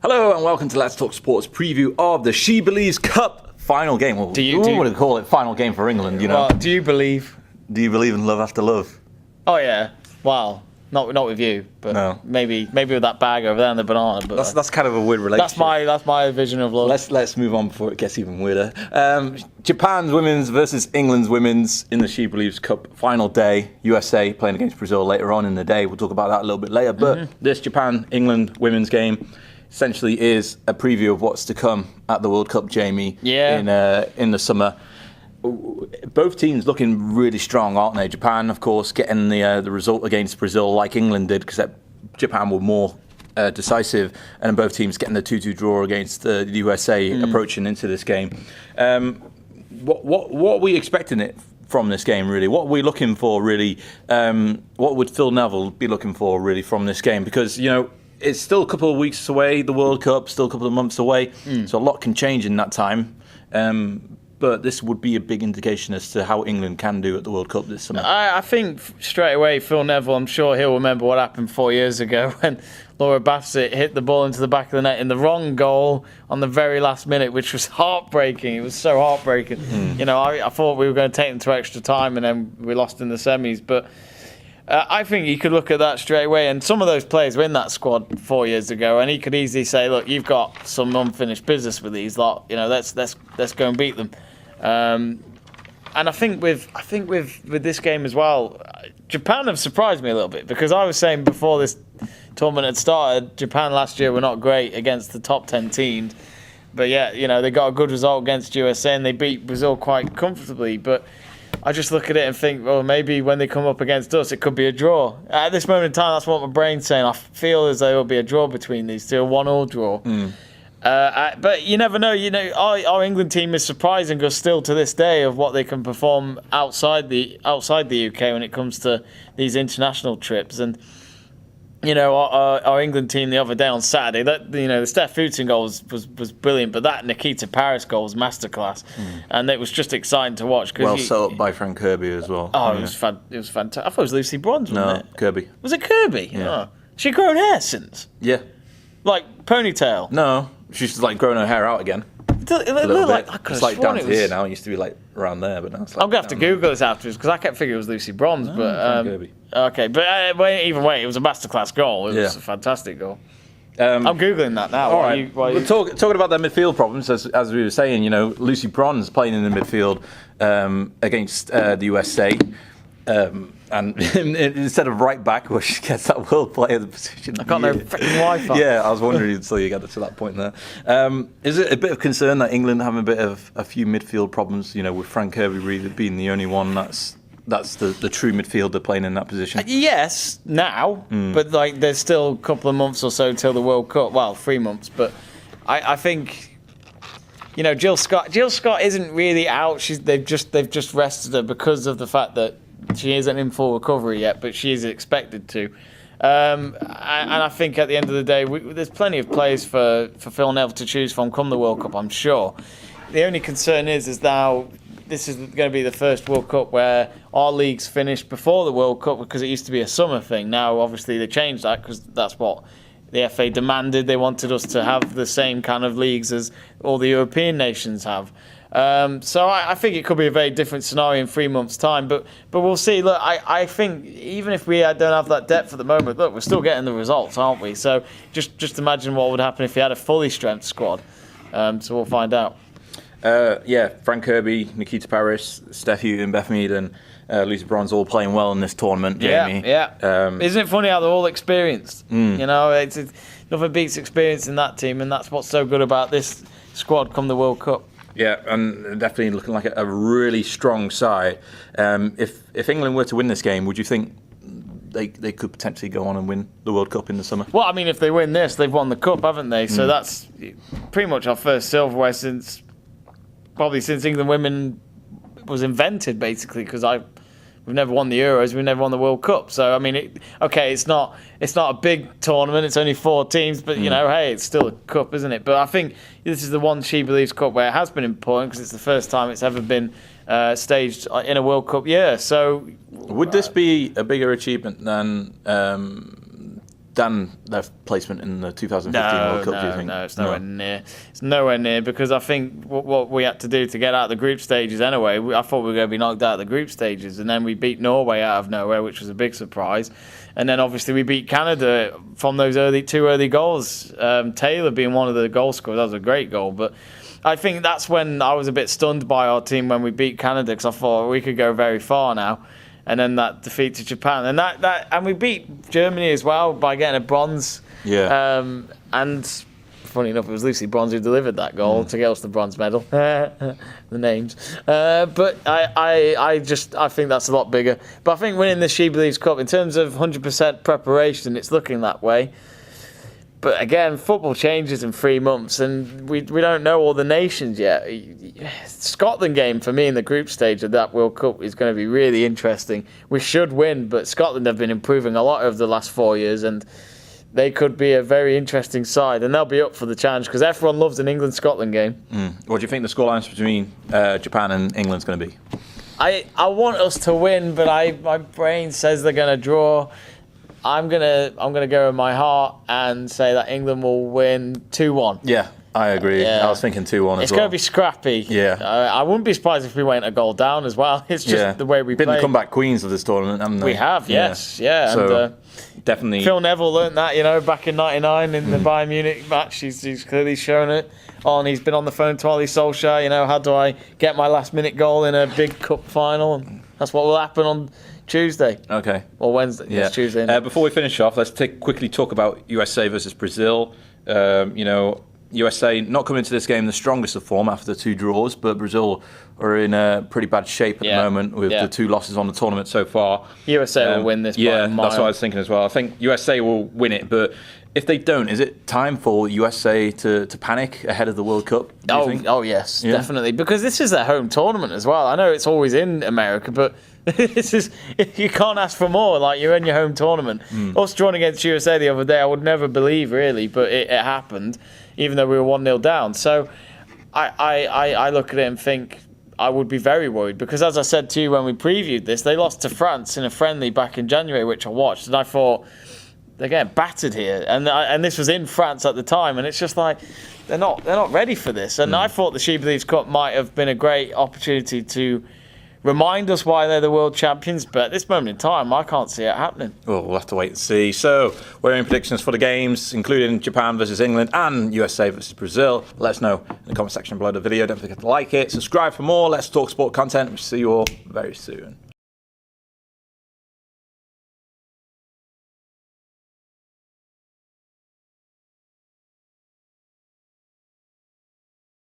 Hello and welcome to Let's Talk Sports preview of the SheBelieves Cup final game. Well, do you want to call it final game for England? You know. Well, do you believe? Do you believe in love after love? Oh yeah. Well, not with you, but no. maybe with that bag over there and the banana. But that's kind of a weird relationship. That's my vision of love. Let's move on before it gets even weirder. Japan's women's versus England's women's in the SheBelieves Cup final day. USA playing against Brazil later on in the day. We'll talk about that a little bit later. But this Japan-England women's game essentially is a preview of what's to come at the World Cup, Jamie. Yeah. In the summer. Both teams looking really strong, aren't they? Japan, of course, getting the result against Brazil like England did, because Japan were more decisive, and both teams getting the 2-2 draw against the USA approaching into this game. What are we expecting it from this game, really? What are we looking for, really? What would Phil Neville be looking for, really, from this game? Because, you know, it's still a couple of weeks away, the World Cup, still a couple of months away, so a lot can change in that time. But this would be a big indication as to how England can do at the World Cup this summer. I think straight away, Phil Neville, I'm sure he'll remember what happened 4 years ago when Laura Bassett hit the ball into the back of the net in the wrong goal on the very last minute, which was heartbreaking. It was so heartbreaking. You know, I thought we were going to take them to extra time and then we lost in the semis. But I think he could look at that straight away. And some of those players were in that squad 4 years ago, and he could easily say, look, you've got some unfinished business with these lot. You know, let's go and beat them. And I think with this game as well, Japan have surprised me a little bit, because I was saying before this tournament had started, Japan last year were not great against the top 10 teams. But yeah, you know, they got a good result against USA and they beat Brazil quite comfortably. But I just look at it and think, well, maybe when they come up against us, it could be a draw. At this moment in time, that's what my brain's saying. I feel as though there will be a draw between these two, a 1-1 draw. But you never know. You know, our England team is surprising us still to this day of what they can perform outside the UK when it comes to these international trips. And you know, our England team the other day on Saturday, the Steph Futin goal was brilliant, but that Nikita Paris goal was masterclass, and it was just exciting to watch. Well set up by Frank Kirby as well. Oh, it was fantastic. I thought it was Lucy Bronze, wasn't it? Kirby. Was it Kirby? Yeah. Oh. She grown hair since? Yeah. Like ponytail? No, she's like growing her hair out again. It looked like I could it's have like sworn down to here now. It used to be like around there, but now it's like. I'm gonna have to Google this afterwards because I kept thinking it was Lucy Bronze, but okay. But either way, it was a masterclass goal. It was a fantastic goal. I'm googling that now. All right. We're talking about their midfield problems, as we were saying. You know, Lucy Bronze playing in the midfield against the USA. And instead of right back, where she gets that world player position. I got no freaking Wi-Fi. Yeah, I was wondering until you got to that point there. Is it a bit of concern that England have a few midfield problems? You know, with Frank Kirby really being the only one that's the true midfielder playing in that position. Yes, now, but like there's still a couple of months or so till the World Cup. Well, 3 months, but I think. You know, Jill Scott isn't really out. They've just rested her because of the fact that she isn't in full recovery yet, but she is expected to. And I think at the end of the day, there's plenty of players for Phil Neville to choose from come the World Cup, I'm sure. The only concern is now this is going to be the first World Cup where our leagues finished before the World Cup, because it used to be a summer thing. Now, obviously, they changed that because that's what the FA demanded. They wanted us to have the same kind of leagues as all the European nations have. So I think it could be a very different scenario in 3 months' time, but we'll see. Look, I think even if we don't have that depth at the moment, look, we're still getting the results, aren't we? So just imagine what would happen if we had a fully strength squad. So we'll find out. Frank Kirby, Nikita Paris, Steph Houghton, Beth Mead, and Lucy Bronze all playing well in this tournament, Jamie. Yeah. Isn't it funny how they're all experienced? You know, it's nothing beats experience in that team, and that's what's so good about this squad come the World Cup. Yeah, and definitely looking like a really strong side. If England were to win this game, would you think they could potentially go on and win the World Cup in the summer? Well, I mean, if they win this, they've won the Cup, haven't they? So that's pretty much our first silverware since England women was invented, basically, because we've never won the Euros, we've never won the World Cup. So I mean, it's not a big tournament. It's only 4 teams, but you know, hey, it's still a cup, isn't it? But I think this is the one SheBelieves Cup where it has been important because it's the first time it's ever been staged in a World Cup year. So would this be a bigger achievement than than their placement in the 2015 World Cup, do you think? No, it's nowhere near. It's nowhere near, because I think what we had to do to get out of the group stages anyway, I thought we were going to be knocked out of the group stages, and then we beat Norway out of nowhere, which was a big surprise. And then obviously we beat Canada from those two early goals. Taylor being one of the goal scorers, that was a great goal. But I think that's when I was a bit stunned by our team when we beat Canada, because I thought we could go very far now. And then that defeat to Japan, and we beat Germany as well by getting a bronze. Yeah. And funny enough, it was Lucy Bronze who delivered that goal to get us the bronze medal. The names, but I think that's a lot bigger. But I think winning the SheBelieves Cup in terms of 100% preparation, it's looking that way. But again, football changes in 3 months, and we don't know all the nations yet. Scotland game for me in the group stage of that World Cup is going to be really interesting. We should win, but Scotland have been improving a lot over the last 4 years, and they could be a very interesting side, and they'll be up for the challenge because everyone loves an England-Scotland game. What do you think the scorelines between Japan and England's going to be? I want us to win, but my brain says they're going to draw. I'm gonna go with my heart and say that England will win 2-1. Yeah, I agree. Yeah. I was thinking 2-1 as well. It's going to be scrappy. Yeah. I wouldn't be surprised if we went a goal down as well. It's just the way we play. Been the comeback queens of this tournament, haven't they? We have, yes. Yeah. So, and, definitely. Phil Neville learnt that, back in '99 in the Bayern Munich match. He's clearly shown it on. He's been on the phone to Ollie Solskjaer, how do I get my last-minute goal in a big cup final? And that's what will happen on Tuesday. Okay. Or Wednesday. Yeah. It's Tuesday. Before we finish off, let's quickly talk about USA versus Brazil. USA not coming into this game the strongest of form after the 2 draws, but Brazil are in pretty bad shape at the moment with the 2 losses on the tournament so far. USA will win this. Yeah, that's what I was thinking as well. I think USA will win it, but if they don't, is it time for USA to panic ahead of the World Cup? Oh yes, definitely. Because this is their home tournament as well. I know it's always in America, but you can't ask for more. Like, you're in your home tournament. Us drawing against USA the other day, I would never believe really, but it happened, even though we were 1-0 down. So I look at it and think I would be very worried, because as I said to you when we previewed this, they lost to France in a friendly back in January, which I watched, and I thought they're getting battered here, and this was in France at the time, and it's just like they're not ready for this. And I thought the SheBelieves Cup might have been a great opportunity to remind us why they're the world champions, but at this moment in time, I can't see it happening. Well, we'll have to wait and see. So, we're in predictions for the games, including Japan versus England and USA versus Brazil. Let us know in the comment section below the video. Don't forget to like it, subscribe for more Let's Talk Sport content. We'll see you all very soon.